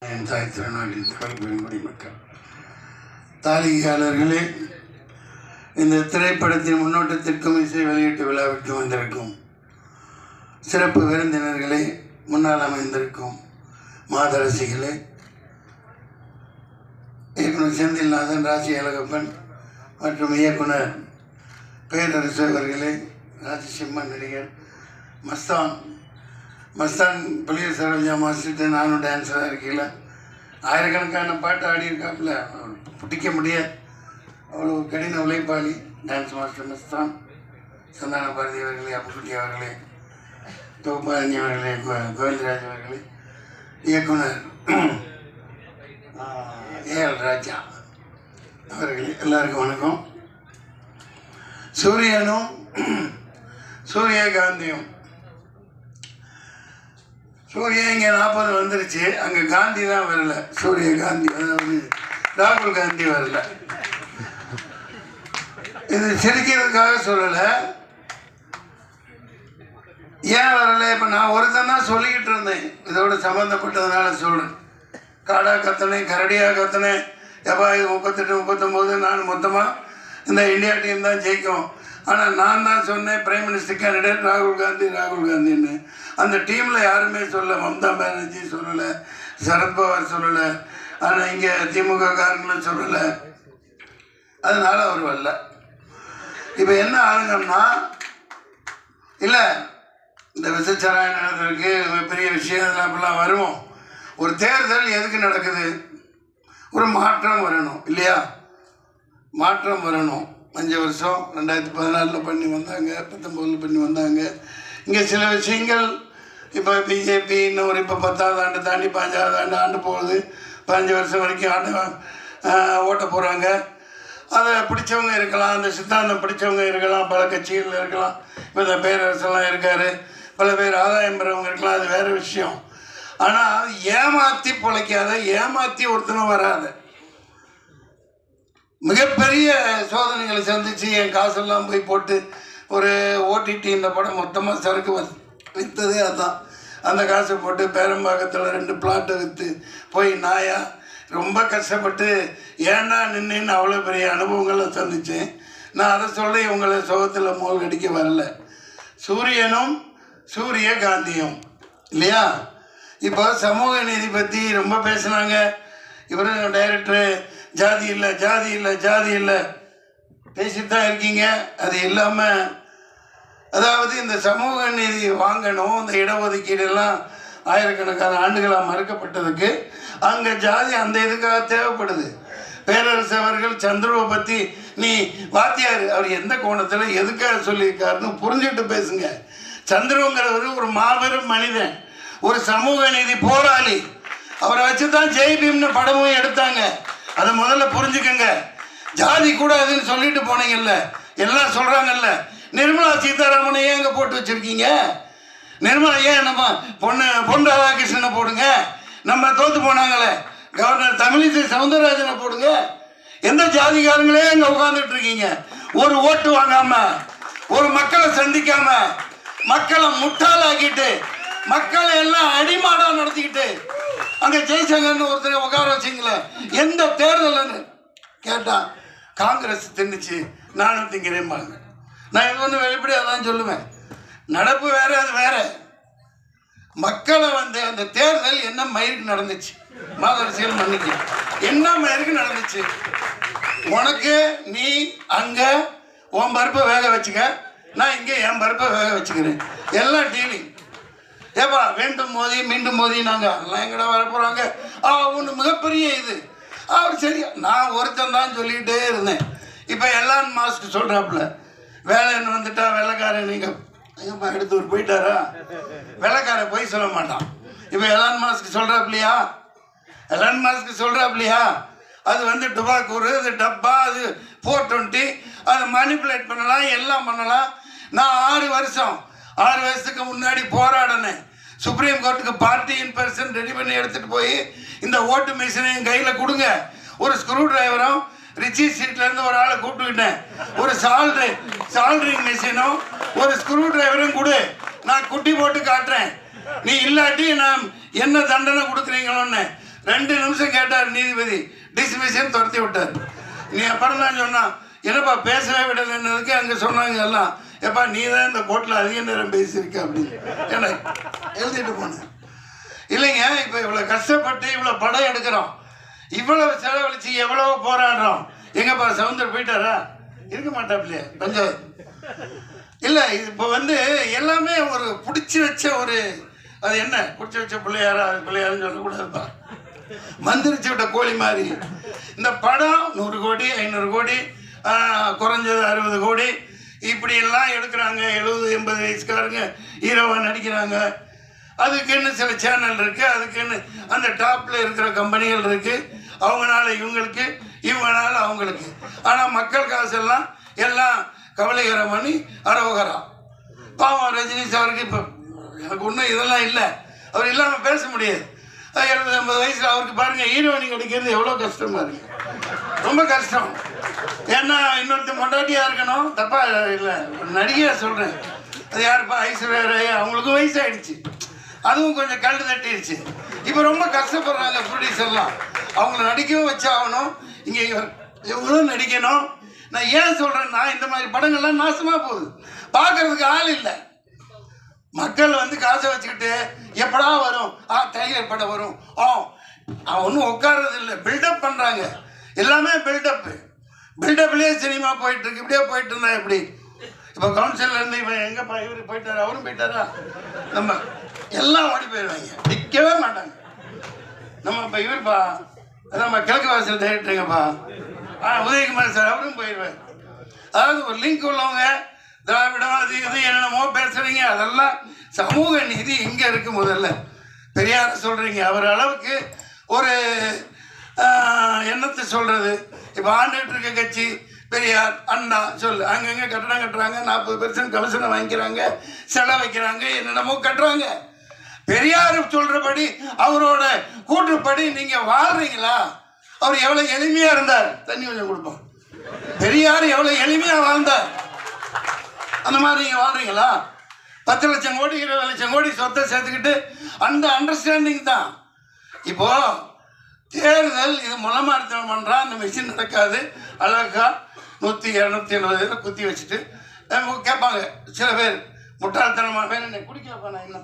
என் தாய் திருநாட்டின் தமிழ் பெருங்குடி மக்கள் தாளிகையாளர்களே, இந்த திரைப்படத்தின் முன்னோட்டத்திற்கும் இசை வெளியீட்டு விழாவிற்கு வந்திருக்கும் சிறப்பு விருந்தினர்களே, முன்னால் அமைந்திருக்கும் மாதரசிகளே, இயக்குனர் செந்தில்நாதன், ராசி அழகப்பன் மற்றும் இயக்குனர் பேரரசு அவர்களே, ராஜசிம்மன் நடிகர் மஸ்தான் புளிய சரோஜா மாஸ்டர்கிட்ட நானும் டான்ஸராக இருக்கையில் ஆயிரக்கணக்கான பாட்டு ஆடியிருக்காப்புல, பிடிக்க முடியாது. அவ்வளோ கடின உழைப்பாளி டான்ஸ் மாஸ்டர் மஸ்தான். சந்தான பாரதி அவர்களே, அப்புக்குட்டி அவர்களே, தொகுப்பாளி அவர்களே, கோவிந்தராஜ் அவர்களே, இயக்குனர் ஏஎல் ராஜா அவர்களே, எல்லாருக்கும் வணக்கம். சூரியனும் சூரியகாந்தியும் சூரிய இங்கே 40 வந்துருச்சு, அங்கே காந்தி தான் வரல. சூரியகாந்தி, அதாவது ராகுல் காந்தி வரல. இது சிரிக்கிறதுக்காக சொல்லலை. ஏன் வரல? இப்போ நான் ஒருத்தன் தான் சொல்லிக்கிட்டு இருந்தேன், இதோட சம்மந்தப்பட்டதுனால சொல்கிறேன். காடாக கத்தினேன், கரடியாக கத்தினேன். எப்பா இது 38 39 நான் மொத்தமாக இந்த இந்தியா டீம் தான் ஜெயிக்கும். ஆனால் நான் தான் சொன்னேன் பிரைம் மினிஸ்டர் கேண்டிடேட் ராகுல் காந்தின்னு. அந்த டீமில் யாருமே சொல்ல, மம்தா பானர்ஜி சொல்லலை, சரத்பவார் சொல்லலை, ஆனால் இங்கே திமுக காரங்களும் சொல்லலை. அதனால் அவர் வரல. இப்போ என்ன ஆளுங்கன்னா, இல்லை இந்த விசச்சாராயம் நடந்திருக்கு, பெரிய விஷயம் அப்படிலாம் வருவோம். ஒரு தேர்தல் எதுக்கு நடக்குது? ஒரு மாற்றம் வரணும் இல்லையா? மாற்றம் வரணும். 5 வருஷம் 2014 பண்ணி வந்தாங்க, 19 பண்ணி வந்தாங்க. இங்கே சில விஷயங்கள் இப்போ பிஜேபி இன்னும் ஒரு இப்போ 10வது ஆண்டு தாண்டி 15வது ஆண்டு போகுது. 15 வருஷம் வரைக்கும் ஓட்ட போகிறாங்க. அதை பிடிச்சவங்க இருக்கலாம், அந்த சித்தாந்தம் பிடிச்சவங்க இருக்கலாம், பல கட்சிகளில் இருக்கலாம். இப்போ இந்த பேரரசெல்லாம் இருக்கார், பல பேர் ஆதாயம் பெறவங்க இருக்கலாம், அது வேறு விஷயம். ஆனால் ஏமாற்றி பிழைக்காத, ஏமாற்றி ஒருத்தனும் வராது. மிகப்பெரிய சோதனைகளை சந்தித்து என் காசெல்லாம் போய் போட்டு ஒரு ஓடிடி இந்த படம் மொத்தமாக சரக்கு விற்றதே அதுதான். அந்த காசை போட்டு பேரம்பாக்கத்தில் 2 பிளாட்டை விற்று போய் நாயா ரொம்ப கஷ்டப்பட்டு ஏன்னா நின்றுன்னு அவ்வளோ பெரிய அனுபவங்களை சந்தித்தேன். நான் அதை சொல்லி உங்களை சோகத்தில் மூல் கடிக்க வரல. சூரியனும் சூரியகாந்தியும் இல்லையா? இப்போ சமூக நீதி பற்றி ரொம்ப பேசுனாங்க. இவரும் டைரக்டரு ஜாதி இல்லை பேசிட்டு தான் இருக்கீங்க. அது இல்லாமல் அதாவது இந்த சமூக நீதி வாங்கணும், இந்த இடஒதுக்கீடெல்லாம் ஆயிரக்கணக்கான ஆண்டுகளாக மறுக்கப்பட்டதுக்கு அங்கே ஜாதி அந்த இதுக்காக தேவைப்படுது. பேரரசு அவர்கள் சந்துருவை பற்றி நீ வாத்தியார் அவர் எந்த கோணத்தில் எதுக்காக சொல்லியிருக்காருன்னு புரிஞ்சுட்டு பேசுங்க. சந்துருங்கிறவர் ஒரு மாபெரும் மனிதன், ஒரு சமூக நீதி போராளி. அவரை வச்சு தான் ஜெய்பீம்னு படமும் எடுத்தாங்க. அதை முதல்ல புரிஞ்சுக்கங்க. ஜாதி கூடாதுன்னு சொல்லிட்டு போனீங்கல்ல, எல்லாம் சொல்கிறாங்கல்ல. நிர்மலா சீதாராமனை ஏன் அங்கே போட்டு வச்சுருக்கீங்க? நிர்மலா ஏன் நம்ம பொன் ராதாகிருஷ்ணனை போடுங்க. நம்ம தோற்று போனாங்களே கவர்னர் தமிழிசை சவுந்தரராஜனை போடுங்க. எந்த ஜாதிகாரங்களே அங்கே உட்காந்துட்டு இருக்கீங்க? ஒரு ஓட்டு வாங்காமல், ஒரு மக்களை சந்திக்காமல், மக்களை முட்டாளாக்கிட்டு, மக்களை எல்லாம் அடிமாடாக நடத்திக்கிட்டு அங்கே ஜெய்சங்கர்னு ஒருத்தர் உட்கார வச்சிங்களே. எந்த தேர்தல்னு கேட்டான், காங்கிரஸ் தின்னுச்சு, நானும் திங்கிறேன்பாங்க. நான் இது ஒன்று வெளிப்படையாக தான் சொல்லுவேன். நடப்பு வேறு, அது வேறு. மக்களை அந்த தேர்தல் என்ன மயிருக்கு நடந்துச்சு? மாதரசியல் மன்னிக்கு என்ன மயிருக்கு நடந்துச்சு? உனக்கு நீ அங்கே உன் பருப்பை வேக வச்சுக்க, நான் இங்கே என் பருப்பை வேக வச்சுக்கிறேன். எல்லாம் டீலிங். ஏப்பா வேண்டும் மோதி மீண்டும் மோதி நாங்கள் அதெல்லாம் எங்கடா வர போகிறாங்க? ஒன்று மிகப்பெரிய இது. அவர் சரி, நான் ஒருத்தன் தான் சொல்லிகிட்டே இருந்தேன். இப்போ எலான் மாஸ்க் சொல்கிறாப்புல, வேலைன்னு வந்துட்டா வெள்ளைக்காரன் நீங்கள் எங்கப்பா எடுத்து போயிட்டாரா? வெள்ளைக்காரன் போய் சொல்ல மாட்டான். இப்போ எலான் மாஸ்க் சொல்கிறாப்புலையா? அது டுபாக்கூர், அது டப்பா, அது 420, அதை மனிப்புலேட் பண்ணலாம், எல்லாம் பண்ணலாம். நான் 6 வருஷத்துக்கு முன்னாடி போராடினேன். சுப்ரீம் கோர்ட்டுக்கு பார்ட்டி இன் பர்சன் ரெடி பண்ணி எடுத்துகிட்டு போய் இந்த ஓட்டு மிஷினை என் கையில் கொடுங்க. ஒரு ஸ்க்ரூ டிரைவரும் ரிச்சி சீட்லேருந்து ஒரு ஆளை கூப்பிட்டுக்கிட்டேன். ஒரு சால்ட்ரிங் மிஷினும் ஒரு ஸ்க்ரூ டிரைவரும் கொடு, நான் குட்டி போட்டு காட்டுறேன். நீ இல்லாட்டி நான் என்ன தண்டனை கொடுக்குறீங்களோன்னு 2 நிமிஷம் கேட்டார் நீதிபதி, டிஸ்மிஷன் துரத்தி விட்டார். நீ அப்புறம் தான் சொன்னான், என்னப்பா பேசவே விடலைன்னதுக்கு அங்கே சொன்னாங்க எல்லாம், எப்பா நீ தான் இந்த கோர்ட்டில் அதிக நேரம் பேசியிருக்க அப்படின்னு என்ன எழுதிட்டு போனேன். இல்லைங்க, இப்போ இவ்வளோ கஷ்டப்பட்டு இவ்வளோ படம் எடுக்கிறோம், இவ்வளவு செலவழிச்சு எவ்வளவோ போராடுறோம். எங்கப்பா சவுந்தர் போயிட்டாரா? இருக்க மாட்டாப்லையே பஞ்சாயத்து இல்லை. இப்போ எல்லாமே ஒரு பிடிச்சி வச்ச ஒரு, அது என்ன பிடிச்சி வச்ச பிள்ளையாரா, அது பிள்ளையாருன்னு சொல்லக்கூடாதுப்பா, மந்திரிச்சு விட்ட கோழி மாதிரி. இந்த படம் 100 கோடி 500 கோடி குறைஞ்சது 60 கோடி இப்படியெல்லாம் எடுக்கிறாங்க. 70-80 வயசுக்காரங்க ஹீரோவாக நடிக்கிறாங்க. அதுக்குன்னு சில சேனல் இருக்குது, அதுக்குன்னு அந்த டாப்பில் இருக்கிற கம்பெனிகள் இருக்குது. அவங்களால இவங்களுக்கு, இவங்களால அவங்களுக்கு. ஆனால் மக்கள் காசெல்லாம் எல்லாம் கவலைகரம் பண்ணி அரோகரம். பாவம் ரஜினி சாருக்கு இப்போ எனக்கு ஒன்றும் இதெல்லாம் இல்லை, அவர் இல்லாமல் பேச முடியாது. 70-80 வயசில் அவருக்கு பாருங்கள் ஹீரோயினி கிடைக்கிறது எவ்வளோ கஷ்டமாக இருக்குது, ரொம்ப கஷ்டம். ஏன்னா இன்னொருத்தர் மொண்டாட்டியாக இருக்கணும், தப்பாக இல்லை நடிகையாக சொல்கிறேன். அது யாருப்பா, ஐஸ்வர்யா ராய், அவங்களுக்கும் வயசாகிடுச்சு, அதுவும் கொஞ்சம் கல் தட்டிடுச்சு. இப்போ ரொம்ப கஷ்டப்படுறாங்க ப்ரொடியூசர்லாம், அவங்கள நடிக்கவும் வச்சாகணும், இங்கே இவங்களும் நடிக்கணும். நான் ஏன் சொல்கிறேன்னா, இந்த மாதிரி படங்கள்லாம் நாசமாக போகுது, பார்க்குறதுக்கு ஆள் இல்லை. மக்கள் காசை வச்சுக்கிட்டு எப்படா வரும், டைகர் படம் வரும், ஒன்றும் உட்கார்றது இல்லை, பில்டப் பண்ணுறாங்க. எல்லாமே பில்டப்லேயே சினிமா போயிட்டுருக்கு. இப்படியே போயிட்டு இருந்தா எப்படி? இப்போ கவுன்சிலர்லேருந்து இவன் எங்கேப்பா, இவர் போயிட்டாரா, அவரும் போயிட்டாரா, நம்ம எல்லாம் ஓடி போயிடுவாங்க, நிற்கவே மாட்டாங்க. நம்ம இப்போ இவருப்பா, நம்ம கிழக்கு வாசல் டைரக்டருங்கப்பா, உதயகுமார் சார், அவரும் போயிடுவார். அதாவது ஒரு லிங்க் உள்ளவங்க திராவிடம் அது இது என்னென்னமோ பேசுகிறீங்க, அதெல்லாம் சமூக நீதி இங்கே இருக்குது. முதல்ல பெரியார் சொல்கிறீங்க, அவர் அளவுக்கு ஒரு எண்ணத்தை சொல்கிறது. இப்போ ஆண்டுகிட்டு இருக்க கட்சி பெரியார், அண்ணா சொல்லு, அங்கங்கே கட்டணம் கட்டுறாங்க, 40% கமிஷனை வாங்கிக்கிறாங்க, செலவு வைக்கிறாங்க, என்னென்னமோ கட்டுறாங்க. பெரியார் சொல்கிறபடி, அவரோட கூற்றுப்படி நீங்கள் வாழ்றீங்களா? அவர் எவ்வளோ எளிமையாக இருந்தார், தண்ணி கொஞ்சம் கொடுப்போம். பெரியார் எவ்வளோ எளிமையாக வாழ்ந்தார், அந்த மாதிரி நீங்கள் வாழ்றீங்களா? 10 லட்சம் கோடி 20 லட்சம் கோடி சொத்தை சேர்த்துக்கிட்டு அந்த அண்டர்ஸ்டாண்டிங் தான். இப்போது தேர்தல் இது முளமாரித்தனம் பண்ணுறா, அந்த மிஷின் நடக்காது. அழகா 100-270 குத்தி வச்சுட்டு கேட்பாங்க சில பேர், முட்டாள்தனமாக வேணும் என்னை குடிக்கப்பா, நான் என்ன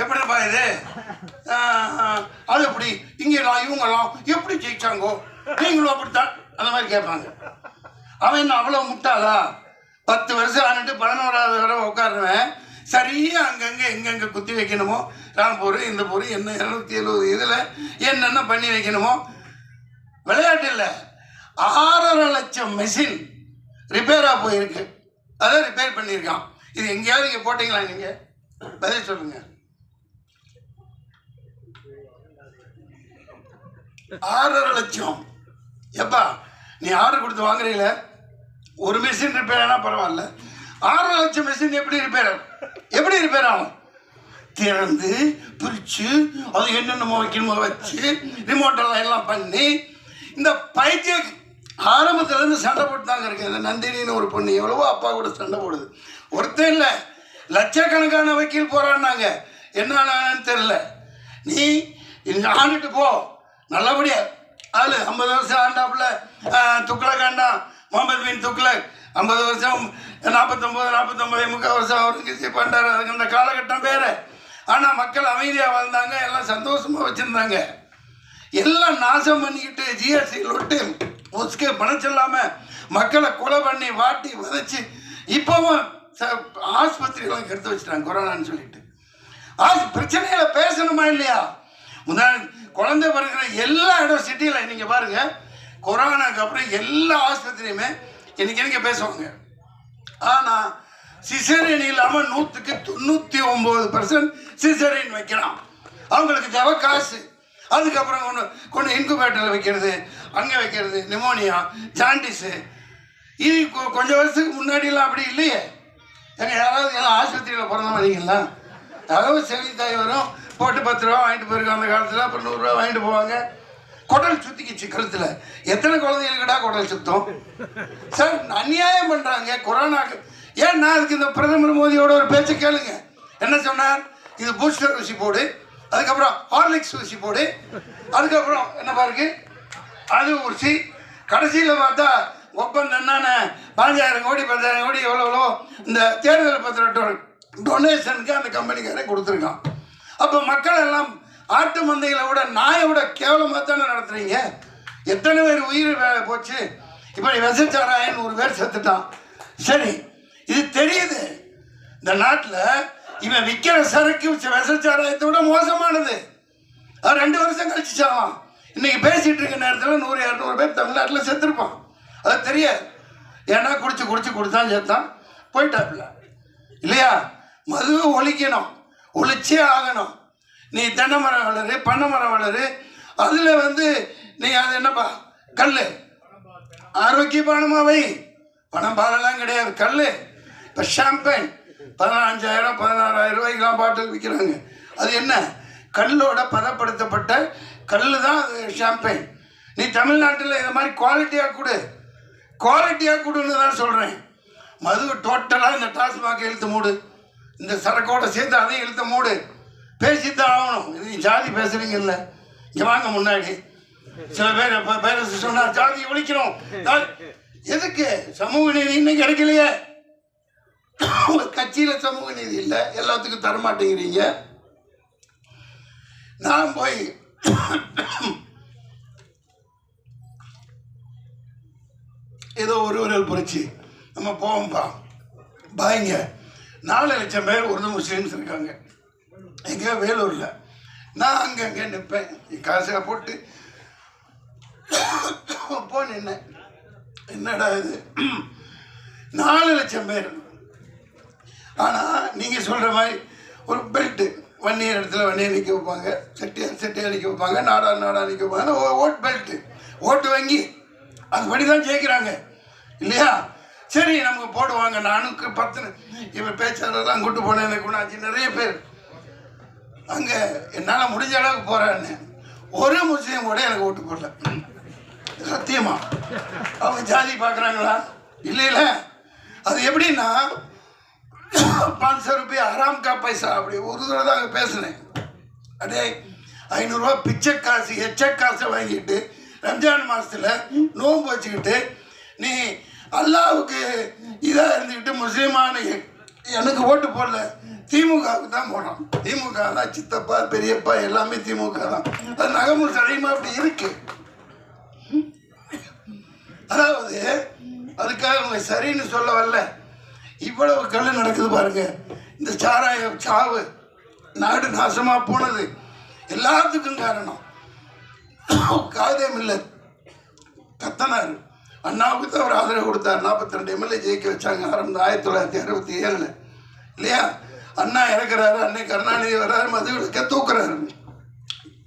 எப்படிப்பா இது, அது எப்படி இங்கெல்லாம் இவங்கெல்லாம் எப்படி ஜெயிச்சாங்கோ, நீங்களும் அப்படித்தான், அந்த மாதிரி கேட்பாங்க. அவன் என்ன அவ்வளோ முட்டாளா? 10 வருஷம் ஆனிட்டு 11ஆவது தடவை உட்காருவேன், சரியாக அங்கங்கே எங்கெங்கே குத்தி வைக்கணுமோ, ராம்பூர் இந்த பூர் என்ன 270 இதில் என்னென்ன பண்ணி வைக்கணுமோ. விளையாட்டு இல்லை, 6.5 லட்சம் மெஷின் ரிப்பேராக போயிருக்கு, அதை ரிப்பேர் பண்ணியிருக்கான். இது எங்கேயாவது இங்கே போட்டிங்களா? நீங்கள் பதில் சொல்லுங்க. 6.5 லட்சம் எப்பா, நீ ஆர்டர் கொடுத்து வாங்குறீங்கள, ஒரு மிஷின் ரிப்பேர் ஆனால் பரவாயில்ல, 6.5 லட்சம் மிஷின் எப்படி ரிப்பேர் ஆகும்? திறந்து பிரித்து அது என்னென்னமோ வைக்கணுமோ வச்சு ரிமோட்டெல்லாம் எல்லாம் பண்ணி, இந்த பைத்திய ஆரம்பத்துலேருந்து சண்டை போட்டு தாங்க இருக்கு. இந்த நந்தினின்னு ஒரு பொண்ணு எவ்வளவோ அப்பா கூட சண்டை போடுது. ஒருத்தர் இல்லை, லட்சக்கணக்கான வக்கீல் போராடினாங்க, என்ன ஆனான்னு தெரில. நீ ஆண்டுட்டு போ நல்லபடியா. ஆளு 50 வருஷம் ஆண்டாப்புல துக்ளக் ஆண்டா, முகமது பின் துக்ளக் 50 வருஷம் 49 முக்கால் வருஷம் அவருக்கு பண்ணார். அதுக்கு அந்த காலகட்டம் வேறு. ஆனால் மக்கள் அமைதியாக வாழ்ந்தாங்க, எல்லாம் சந்தோஷமாக வச்சுருந்தாங்க. எல்லாம் நாசம் பண்ணிக்கிட்டு ஜிஎஸ்டியில் விட்டு ஒஸ்கே பணம் சொல்லாமல் மக்களை கொலை பண்ணி வாட்டி வதைச்சி இப்போவும் ஆஸ்பத்திரியெல்லாம் கெடுத்து வச்சுட்டாங்க கொரோனான்னு சொல்லிட்டு. பிரச்சனைகளை பேசணுமா இல்லையா? குழந்தை பிறகுற எல்லா இடம் சிட்டியில் நீங்கள் பாருங்கள், கொரோனாக்கு அப்புறம் எல்லா ஆஸ்பத்திரியுமே இன்னைக்கு பேசுவாங்க. ஆனால் சிசேரியன் இல்லாமல் 100க்கு 99% சிசேரியன் வைக்கிறான். அவங்களுக்கு தேவை காசு. அதுக்கப்புறம் கொண்டு இன்குபேட்டரில் வைக்கிறது, அங்கே வைக்கிறது, நிமோனியா, ஜாண்டிஸு. இது கொஞ்சம் வருஷத்துக்கு முன்னாடியெல்லாம் அப்படி இல்லையே. எங்கள் யாராவது எல்லாம் ஆஸ்பத்திரியில் பிறந்த மாதிரிங்களா? யாராவது செவிலித்தாய் வரும், போட்டு 10 ரூபா வாங்கிட்டு போயிருக்கோம் அந்த காலத்தில். அப்புறம் 100 ரூபா வாங்கிட்டு போவாங்க. குடல் சுற்றிக்கிச்சு கழுத்தில். எத்தனை குழந்தைகளுக்குடா குடல் சுத்தம்? சார் அநியாயம் பண்ணுறாங்க கொரோனாக்கு. ஏன் நான் அதுக்கு இந்த பிரதமர் மோடியோட ஒரு பேச்சை கேளுங்க. என்ன சொன்னார்? இது பூஸ்டர் ஊசி போடு, அதுக்கப்புறம் ஹார்லிக்ஸ் ஊசி போடு, அதுக்கப்புறம் என்ன பாருக்கு அது ஊசி, கடைசியில் பார்த்தா ஒப்பந்தம் என்னென்ன 5,000 கோடி 10,000 கோடி எவ்வளோ இந்த தேர்தல் பத்திர டொனேஷனுக்கு அந்த கம்பெனிக்காரே கொடுத்துருக்கான். அப்போ மக்கள் எல்லாம் ஆட்டு மந்தைகளை விட நாயை விட கேவலமாக தானே நடத்துறீங்க. எத்தனை பேர் உயிர் வேலை போச்சு. இப்போ விசச்சாராயன் 100 பேர் செத்துட்டான். சரி, இது தெரியுது. இந்த நாட்டில் இவன் விற்கிற சரக்கு விசச்சாராயத்தை விட மோசமானது. அது 2 வருஷம் கழிச்சு சாவான். இன்னைக்கு பேசிட்டு இருக்க நேரத்தில் 100-200 பேர் தமிழ்நாட்டில் செத்துருப்பான். அது தெரியாது. ஏன்னா குடிச்சு கொடுத்தான் செத்தான் போயிட்டாப்புல இல்லையா. மது ஒழிக்கணும், ஒழிச்சே ஆகணும். நீ தென்னை மரம் வளரு, பண்ணை மரம் வளரு, அதில் நீ அது என்னப்பா கல் ஆரோக்கியமானமா வை. பணம் பாலெல்லாம் கிடையாது, கல். இப்போ ஷாம்பைன் 15,000-16,000 ரூபாய்க்கெலாம் பாட்டில் விற்கிறாங்க. அது என்ன? கல்லோட பதப்படுத்தப்பட்ட கல் தான் அது ஷாம்பைன். நீ தமிழ்நாட்டில் இந்த மாதிரி குவாலிட்டியாக கொடுன்னு தான் சொல்கிறேன். மது டோட்டலாக இந்த டாஸ்மாக் இழுத்து மூடு, இந்த சரக்கோட சேர்த்து அதையும் இழுத்து மூடு. பேசித்தான் ஆகணும். இது நீ ஜாதி பேசுறீங்க இல்லை, இங்கே வாங்க முன்னாடி சில பேர் பேர சொன்னார் ஜாதி ஒழிக்கிறோம். எதுக்கு? சமூக நீதி இன்னும் கிடைக்கலையே. கட்சியில் சமூக நீதி இல்லை, எல்லாத்துக்கும் தரமாட்டேங்கிறீங்க. நான் போய் ஏதோ ஒரு புரட்சி நம்ம போவோம்ப்பா பாய்ங்க. 4 லட்சம் பேர் உருது முஸ்லீம்ஸ் இருக்காங்க எங்கே வேலூரில். நான் அங்கே நிற்பேன், காசாக போட்டு நின்னேன். என்னடா இது 4 லட்சம் பேர். ஆனால் நீங்கள் சொல்கிற மாதிரி ஒரு பெல்ட்டு வன்னியர் இடத்துல வன்னியர் நிற்க வைப்பாங்க, செட்டியார் நிற்க வைப்பாங்க, நாடா நிற்க வைப்பாங்க. ஓட் பெல்ட்டு, ஓட்டு வங்கி அதுபடி தான் ஜெயிக்கிறாங்க இல்லையா. சரி, நமக்கு போடுவாங்க. நானுக்கு 10 இவன் பேச்சாளர்லாம் கூட்டு போனேன். எனக்கு ஆச்சு நிறைய பேர் அங்கே என்னால் முடிஞ்ச அளவுக்கு போகிறான்னு. ஒரு முஸ்லீம் கூட எனக்கு ஓட்டு போடல. சத்தியமா அவங்க ஜாதி பார்க்குறாங்களா? இல்லை. அது எப்படின்னா 500 ரூபாய் ஆராம் கா பைசா அப்படி ஒரு தடவை தான் அங்கே பேசினேன். அடே 500 ரூபா பிச்சை காசு எச்ச காசை வாங்கிட்டு ரம்ஜான் மாதத்தில் நோன்பு வச்சுக்கிட்டு நீ அல்லாவுக்கு இதாக இருந்துக்கிட்டு முஸ்லீமான எனக்கு ஓட்டு போடல, திமுகவுக்கு தான் போடுறான். திமுக தான் சித்தப்பா பெரியப்பா எல்லாமே திமுக தான். அது நகமும் சடையுமா அப்படி இருக்கு. அதாவது அதுக்காக அவங்க சரின்னு சொல்ல வரல. இவ்வளவு கல் நடக்குது பாருங்க. இந்த சாராய சாவு, நாடு நாசமாக போனது எல்லாத்துக்கும் காரணம் காதே மில்லத் கத்தனார். அண்ணாவுக்கு தான் அவர் ஆதரவு கொடுத்தார். 42 எம்எல்ஏ ஜெயிக்க வச்சாங்க ஆரம்பம் 1967 இல்லையா. அண்ணா இறக்குறாரு, அன்னை கருணாநிதி வர்றாரு, மதுவிலக்க தூக்குறாரு,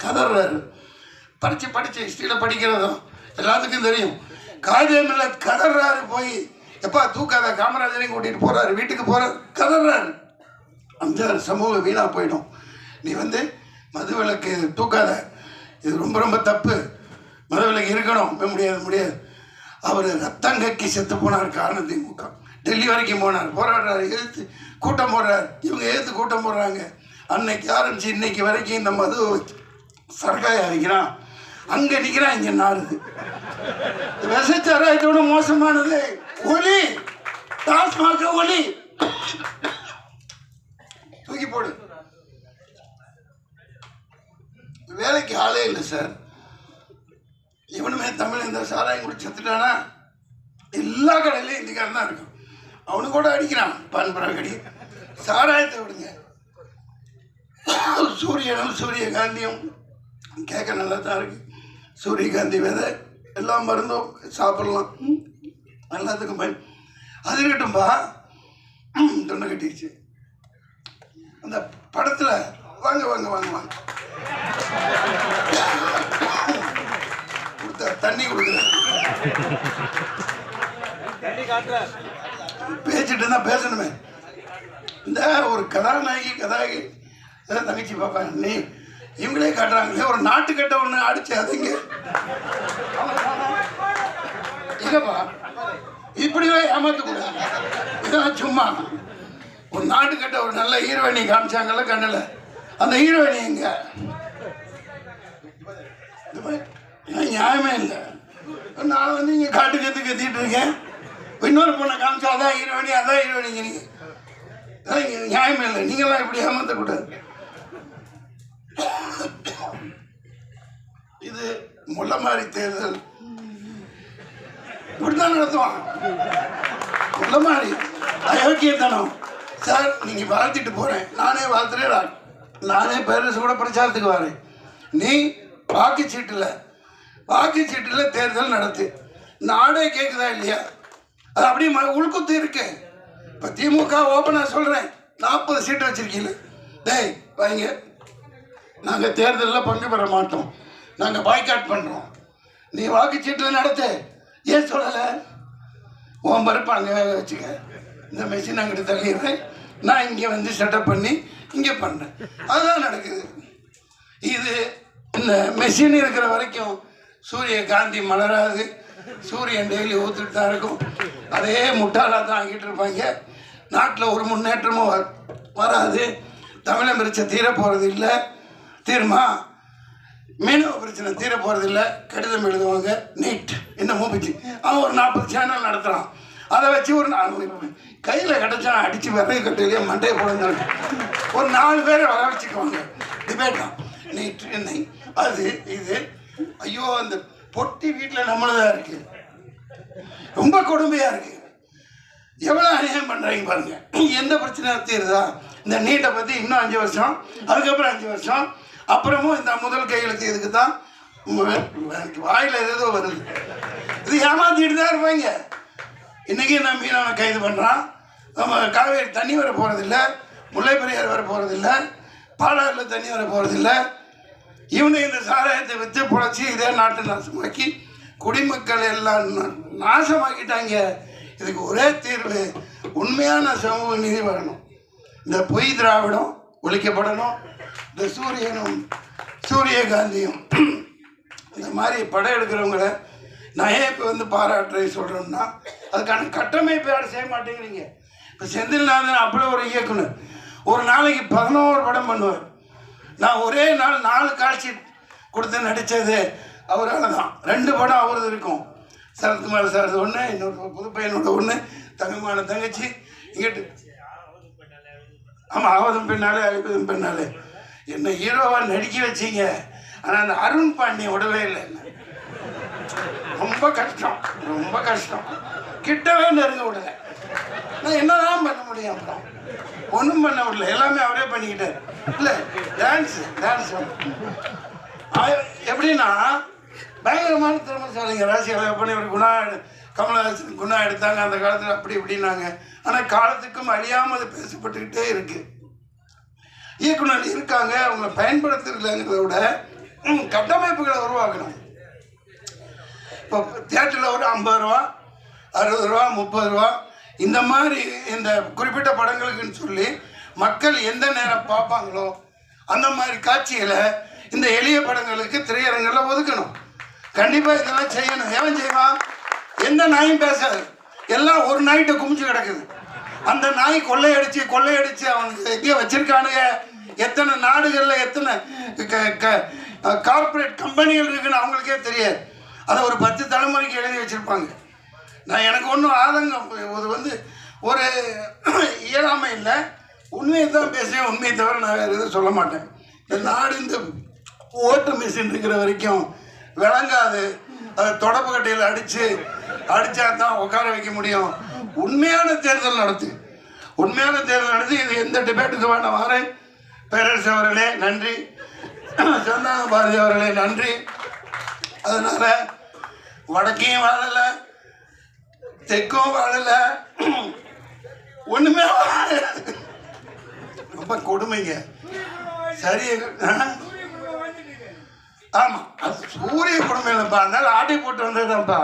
கதறாரு. படித்து ஹிஸ்ட்ரியில் படிக்கிறதும் எல்லாத்துக்கும் தெரியும். காதே மில்லத் கதறாரு. போய் எப்பா தூக்காத, காமராஜரையும் கூட்டிகிட்டு போகிறாரு, வீட்டுக்கு போகிறார், கதறாரு. அந்த சமூகம் வீணாக போயிடும். நீ மதுவிலக்கு தூக்காத, இது ரொம்ப ரொம்ப தப்பு, மதுவிலக்கு இருக்கணும். முடியாது. அவர் ரத்தம் கக்கி செத்து போனார். காரணம் திமுக. டெல்லி வரைக்கும் போனார், போராடுறாரு, எதிர்த்து கூட்டம் போடுறாரு. இவங்க எதிர்த்து கூட்டம் போடுறாங்க. அன்னைக்கு ஆரம்பிச்சு இன்னைக்கு வரைக்கும் இந்த மது சர்க்காய் அடிக்கிறான், அங்கே நிற்கிறான், இங்கே நாடுது. விசச்சாராயத்தோட மோசமானது ஒலி, டாஸ்மாக ஒலி தூக்கி போடு. வேலைக்கு ஆளே இல்லை சார். இவனுமே தமிழ் இந்த சாராயம் குடி செத்துட்டானா எல்லா கடையிலையும் இந்திக்காரன் தான் இருக்கும். அவனு கூட அடிக்கிறான் பண்புறாங்கடி. சாராயத்தை விடுங்க. சூரியனும் சூரியகாந்தியும் கேட்க நல்லா தான் இருக்கு. சூரியகாந்தி விதை எல்லா மருந்தும் சாப்பிடலாம், எல்லாத்துக்கும் பயன். அது இருக்கட்டும்பா. தொண்டை கட்டிடுச்சு. அந்த படத்தில் வாங்க வாங்க வாங்க வாங்க தண்ணி கொடுக்குறேன். பேசிட்டு தான் பேசணுமே. இந்த ஒரு கதாநாயகி தங்கச்சி பார்ப்பேன், நீ இவங்களே காட்டுறாங்களே ஒரு நாட்டுக்கட்டை ஒன்று அடிச்சு அதுங்க இல்லைப்பா, இப்படிலாம் ஏமாற்றக்கூடாது. இதெல்லாம் சும்மா ஒரு நாட்டுக்கட்டை ஒரு நல்ல ஹீரோயினி காமிச்சாங்கல்ல கண்ணில், அந்த ஹீரோயினி எங்க? நியாயமே இல்லை. நான் வந்து இங்கே காட்டு கத்திட்டு இருக்கேன், இன்னொரு பொண்ணை காமிச்சா அதான் ஹீரோயினி அதான் ஹீரோயினிங்க. நீங்கள் நியாயமே இல்லை. நீங்களாம் இப்படி ஏமாற்றக்கூடாது. இது முல்லை மாதிரி தேர்தல் இப்படித்தான் நடத்துவான். முல்லை மாதிரி அயோக்கியத்தனம். சார் நீங்கள் வாழ்த்திட்டு போகிறேன், நானே வாழ்த்துறேன், நானே பேரரசு கூட பிரச்சாரத்துக்கு வரேன். நீ வாக்குச்சீட்டில் தேர்தல் நடத்து. நாடே கேட்குதா இல்லையா? அது அப்படியே உள்குத்து இருக்கு. இப்போ திமுக ஓப்பனாக சொல்கிறேன், 40 சீட்டு வச்சுருக்கீங்க. டேய் வாங்க, நாங்கள் தேர்தலில் பங்கு பெற மாட்டோம், நாங்கள் பாய்காட் பண்ணுறோம். நீ வாக்குச்சீட்டில் நடத்து. ஏன் சொல்லலை? உன் பருப்பு அங்கே வச்சுக்க, இந்த மெஷின் அங்கிட்டு தள்ளிடுறேன், நான் இங்கே வந்து செட்டப் பண்ணி இங்கே பண்ணேன். அதுதான் நடக்குது. இது இந்த மெஷின் இருக்கிற வரைக்கும் சூரியகாந்தி மலராது, சூரியன் டெய்லி ஊற்றுட்டு தான் இருக்கும். அதே முட்டாளாக தான் ஆகிட்டு இருப்பாங்க. நாட்டில் ஒரு முன்னேற்றமும் வராது. தமிழன் பிரச்சனை தீர போகிறது இல்லை. தீர்மா மீனவ பிரச்சனை தீர போகிறது இல்லை. கடிதம் எழுதுவாங்க, நீட் இன்னும் மூப்பிச்சு. அவன் ஒரு 40 சேனல் நடத்துகிறான். அதை வச்சு ஒரு கையில் கிடச்சா அடித்து விறகு கட்டையிலேயே மண்டையை போடுங்க. ஒரு 4 பேரை வர வச்சுக்குவாங்க, டிபேட்டான். நீட் என்ன அது இது. ஐயோ, அந்த பொட்டி வீட்டில் நம்மளதான் இருக்குது. ரொம்ப கொடுமையாக இருக்குது. எவ்வளோ அநியாயம் பண்ணுறாங்க பாருங்க. எந்த பிரச்சனை தீருதா? இந்த நீட்டை பற்றி இன்னும் 5 வருஷம், அதுக்கப்புறம் 5 வருஷம், அப்புறமும் இந்த முதல் கையெழுத்து இதுக்கு தான் வாயில் ஏதோ வருது. இது ஏமாத்திட்டு தான் இருப்பாங்க. இன்றைக்கி நான் மீனவனை கைது பண்ணுறான். நம்ம காவேரி தண்ணி வர போகிறதில்ல, முல்லை பெரியார் வர போகிறதில்ல, பாலாறில் தண்ணி வர போகிறதில்ல. இவங்க இந்த சாராயத்தை வச்சு பொழைச்சி இதே நாட்டை நாசமாக்கி குடிமக்கள் எல்லாம் நாசமாக்கிட்டாங்க. இதுக்கு ஒரே தீர்வு, உண்மையான சமூக நீதி வரணும். இந்த பொய் திராவிடம் ஒழிக்கப்படணும். இந்த சூரியகாந்தியும் இந்த மாதிரி படம் எடுக்கிறவங்களை நான் ஏன் இப்போ வந்து பாராட்டுறை சொல்கிறேன்னா, அதுக்கான கட்டமைப்பு யாரும் செய்ய மாட்டேங்கிறீங்க. இப்போ செந்தில்நாதன் அப்படி ஒரு இயக்குனர் ஒரு நாளைக்கு 11 படம் பண்ணுவார். நான் ஒரே நாள் 4 காட்சி கொடுத்து நடித்தது அவரால் தான். 2 படம் அவரது இருக்கும். சரத்குமார் சார் ஒன்று, இன்னொரு புது பையனோட ஒன்று, தங்கமான தங்கச்சி. இங்கிட்டு ஆமாம், ஆவதும் பெண்ணாலே அழிப்பதும் பெண்ணாலே என்ன ஹீரோவாக நடிக்க வச்சிங்க. ஆனால் அந்த அருண் பாண்டியன் விடவே இல்லை. ரொம்ப கஷ்டம், ரொம்ப கஷ்டம். கிட்டவே நெருங்க விடலை. நான் என்னதான் பண்ண முடியும்? அப்புறம் ஒன்றும் பண்ண விடல, எல்லாமே அவரே பண்ணிக்கிட்டார். இல்லை டான்ஸ் எப்படின்னா பயங்கரமான திறமைசாலிங்க. ராசிகளை பண்ணி ஒரு குணா, கமலஹாசன் குணா எடுத்தாங்க அந்த காலத்தில், அப்படி இப்படின்னாங்க. ஆனால் காலத்துக்கும் அழியாமல் அது பேசப்பட்டுக்கிட்டே இருக்கு. இயக்குனர் இருக்காங்க, அவங்களை பயன்படுத்துறதுங்கிறத விட கட்டமைப்புகளை உருவாக்கணும். இப்போ தியேட்டரில் ஒரு 50 ரூபா, 60 ரூபா, 30 ரூபா இந்த மாதிரி இந்த குறிப்பிட்ட படங்களுக்குன்னு சொல்லி மக்கள் எந்த நேரம் பார்ப்பாங்களோ அந்த மாதிரி காட்சிகளை இந்த எளிய படங்களுக்கு திரையரங்கில் ஒதுக்கணும். கண்டிப்பாக இதெல்லாம் செய்யணும். எவன் செய்வான்? எந்த நாயும் பேசாது. எல்லாம் ஒரு நாய்கிட்ட குமிச்சு கிடக்குது. அந்த நாய் கொள்ளையடிச்சு அவனுக்கு எங்கேயோ வச்சிருக்கானுங்க. எத்தனை நாடுகளில் எத்தனை கார்பரேட் கம்பெனிகள் இருக்குன்னு அவங்களுக்கே தெரியாது. அதை ஒரு 10 தலைமுறைக்கு எழுதி வச்சுருப்பாங்க. நான் எனக்கு ஒன்றும் ஆதங்கம், இது வந்து ஒரு இயலாமை இல்லை. உண்மையை தான் பேசுவேன், உண்மையை தவிர நான் வேறு எதுவும் சொல்ல மாட்டேன். இந்த நாடு இந்த ஓட்டு மிஷின் இருக்கிற வரைக்கும் விளங்காது. அதை தொடப்பு கட்டையில் அடித்தா தான் உட்கார வைக்க முடியும். உண்மையான தேர்தல் நடத்து. இது எந்த டிபேட்டுக்கு வேணாம் வரேன். பேரரசு அவர்களே நன்றி, சந்தான பாரதி அவர்களே நன்றி. அதனால் வடக்கையும் வாழலை, தெற்கும் வாழலை, ஒன்றுமே ரொம்ப கொடுமைங்க. சரி, ஆமாம், அது சூரிய கொடுமை இல்லைப்பா. அதனால ஆட்டை போட்டு வந்ததுதான்ப்பா.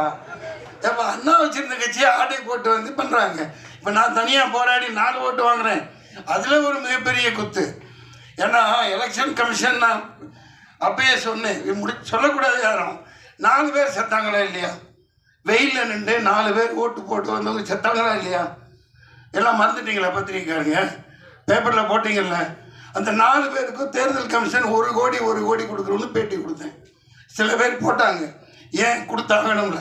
இப்போ அண்ணா வச்சுருந்த கட்சியை ஆட்டை போட்டு வந்து பண்ணுறாங்க. இப்போ நான் தனியாக போராடி 4 ஓட்டு வாங்குறேன். அதில் ஒரு மிகப்பெரிய குத்து. ஏன்னா எலெக்ஷன் கமிஷன் நான் அப்பயே சொன்னேன், சொல்லக்கூடாது யாரும். 4 பேர் செத்தாங்களா இல்லையா? வெயிலில் நின்று 4 பேர் ஓட்டு போட்டு வந்தவங்க செத்தாங்களா இல்லையா? எல்லாம் மறந்துட்டீங்களா? பத்திரிக்கைக்காரங்க பேப்பரில் போட்டிங்கல்ல. அந்த 4 பேருக்கும் தேர்தல் கமிஷன் 1 கோடி கொடுக்குறோன்னு பேட்டி கொடுத்தேன். சில பேர் போட்டாங்க, ஏன் கொடுத்தாங்கணும்ல,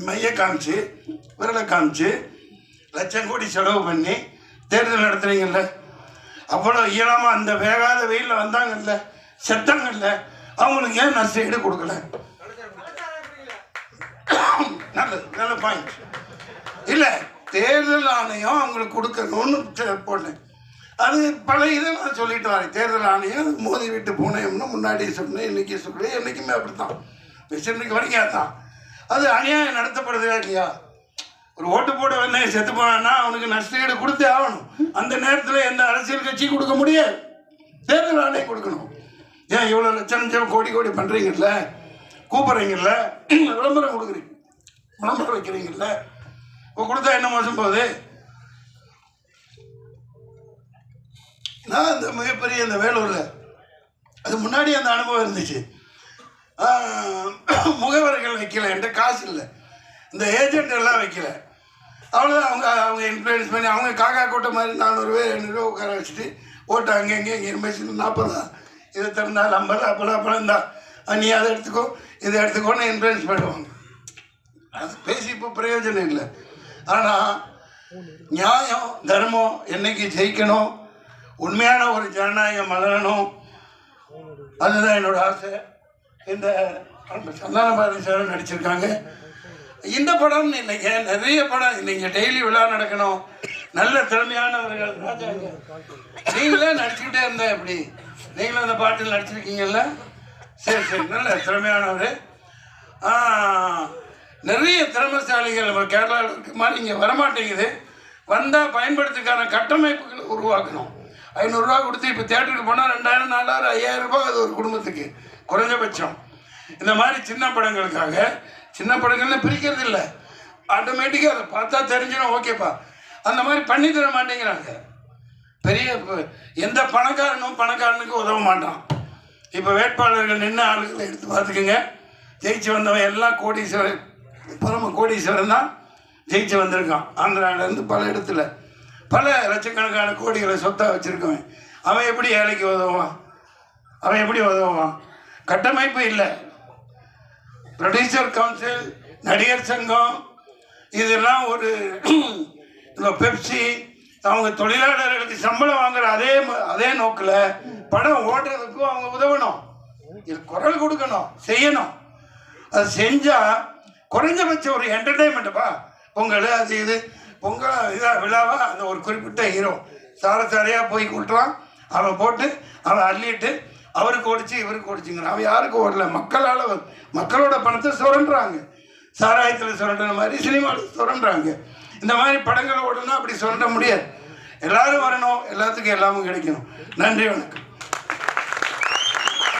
மைய காமிச்சு விரலை காமிச்சு லட்சம் கோடி செலவு பண்ணி தேர்தல் நடத்துறீங்கல்ல, அவ்வளோ இயலாமல் அந்த வேகாத வெயிலில் வந்தாங்கல்ல, செத்தாங்கல்ல, அவங்களுக்கு ஏன் நஷ்டஈடு கொடுக்கல? நல்ல பாயிண்ட். இல்லை, தேர்தல் ஆணையம் அவங்களுக்கு கொடுக்கணும்னு போட்டேன். அது பல இதை நான் சொல்லிட்டு வரேன். தேர்தல் ஆணையம் மோதி விட்டு போனேன்னு முன்னாடியே சொன்னேன், இன்றைக்கி சொல்கிறேன், என்றைக்குமே அப்படி தான் இன்னைக்கு வரைக்கும் தான். அது அநியாயம் நடத்தப்படுதா இல்லையா? ஒரு ஓட்டு போட வேணே செத்து போனான்னா அவனுக்கு நஷ்டஈடு கொடுத்தே ஆகணும். அந்த நேரத்தில் எந்த அரசியல் கட்சி கொடுக்க முடியாது, தேர்தல் ஆணையம் கொடுக்கணும். ஏன் இவ்வளோ லட்சம் கோடி பண்ணுறீங்கல்ல, கூப்பிட்றீங்கல்ல, விளம்பரம் கொடுக்குறீங்க, விளம்பரம் வைக்கிறீங்கல்ல, இப்போ கொடுத்தா என்ன மோசம் போகுது? நான் இந்த மிகப்பெரிய இந்த வேலூரில் அது முன்னாடி அந்த அனுபவம் இருந்துச்சு. முகவர்கள் வைக்கல, என்கிட்ட காசு இல்லை, இந்த ஏஜென்ட் எல்லாம் வைக்கல. அவ்வளோதான். அவங்க இன்ஃப்ளூயன்ஸ் பண்ணி அவங்க காக்கா கூட்டம் மாதிரி 400 பேர் 500 ரூபா உட்கார வச்சுட்டு ஓட்டு அங்கங்கே இங்கே எம்பேசி 40 இதை திறந்தால் 50 அப்போலாம் இருந்தா நீ அதை எடுத்துக்கோ இதை எடுத்துக்கோன்னு இன்ஃப்ளூயன்ஸ் பண்ணுவாங்க. அது பேசி இப்போ பிரயோஜனம் இல்லை. ஆனால் நியாயம் தர்மம் என்னைக்கு ஜெயிக்கணும், உண்மையான ஒரு ஜனநாயகம் மலரணும், அதுதான் என்னோட ஆசை. இந்த சந்தான பாரதி சார் நடிச்சிருக்காங்க. இந்த படம்னு இல்லைங்க, நிறைய படம் இல்லைங்க, டெய்லி விழா நடக்கணும். நல்ல திறமையானவர்கள் ராஜாங்க, நீங்களே நடிச்சுக்கிட்டே இருந்தேன். எப்படி நீங்களும் அந்த பாட்டில் நடிச்சிருக்கீங்கல்ல, சரி நல்ல திறமையானவர். நிறைய திறமைசாலிகள் நம்ம கேரளாவில் இருக்க மாதிரி இங்கே வரமாட்டேங்குது. வந்தால் பயன்படுத்துக்கான கட்டமைப்புகளை உருவாக்கணும். 500 ரூபா கொடுத்து இப்போ தேட்டருக்கு போனால் 2000 4000 5000 ரூபாய் அது ஒரு குடும்பத்துக்கு குறைஞ்சபட்சம். இந்த மாதிரி சின்ன படங்களுக்காக, சின்ன படங்கள்னு பிரிக்கிறது இல்லை, ஆட்டோமேட்டிக்காக அதை பார்த்தா தெரிஞ்சிடும், ஓகேப்பா, அந்த மாதிரி பண்ணி தர மாட்டேங்கிறாங்க. பெரிய எந்த பணக்காரனுக்கு உதவ மாட்டான். இப்போ வேட்பாளர்கள் நின்று ஆளுகளை எடுத்து பார்த்துக்குங்க, ஜெயிச்சு வந்தவன் எல்லாம் கோடீஸ்வரன், பரம கோடீஸ்வரன் தான் ஜெயிச்சு வந்திருக்கான். ஆந்திராவிலேருந்து பல இடத்துல பல லட்சக்கணக்கான கோடிகளை சொத்தாக வச்சுருக்கவன். அவன் எப்படி ஏழைக்கு உதவுவான்? அவன் எப்படி உதவுவான்? கட்டமைப்பு இல்லை. ப்ரொடியூசர் கவுன்சில், நடிகர் சங்கம், இதெல்லாம் ஒரு இந்த பெப்சி, அவங்க தொழிலாளர்களுக்கு சம்பளம் வாங்குற அதே நோக்கில் படம் ஓடுறதுக்கும் அவங்க உதவணும், இது குரல் கொடுக்கணும், செய்யணும். அது செஞ்சால் குறைஞ்சபட்சம் ஒரு என்டர்டெயின்மெண்ட்டுப்பா. பொங்கல் அது இது பொங்கல் இதாக விழாவாக அந்த ஒரு குறிப்பிட்ட ஹீரோ சாரையாக போய் கூட்டுவான், அவன் போட்டு அவன் அள்ளிட்டு அவருக்கு ஓடிச்சு இவருக்கு ஓடிச்சுங்கிறான். அவன் யாருக்கு ஓடல, மக்களோட பணத்தை சுரண்டுறாங்க. சாராயத்தில் சுரண்டுற மாதிரி சினிமாவில் சுரண்டுறாங்க. இந்த மாதிரி படங்களை ஓடனா அப்படி சுரண்ட முடியாது. எல்லாரும் வரணும், எல்லாத்துக்கும் எல்லாமும் கிடைக்கணும். நன்றி, வணக்கம்.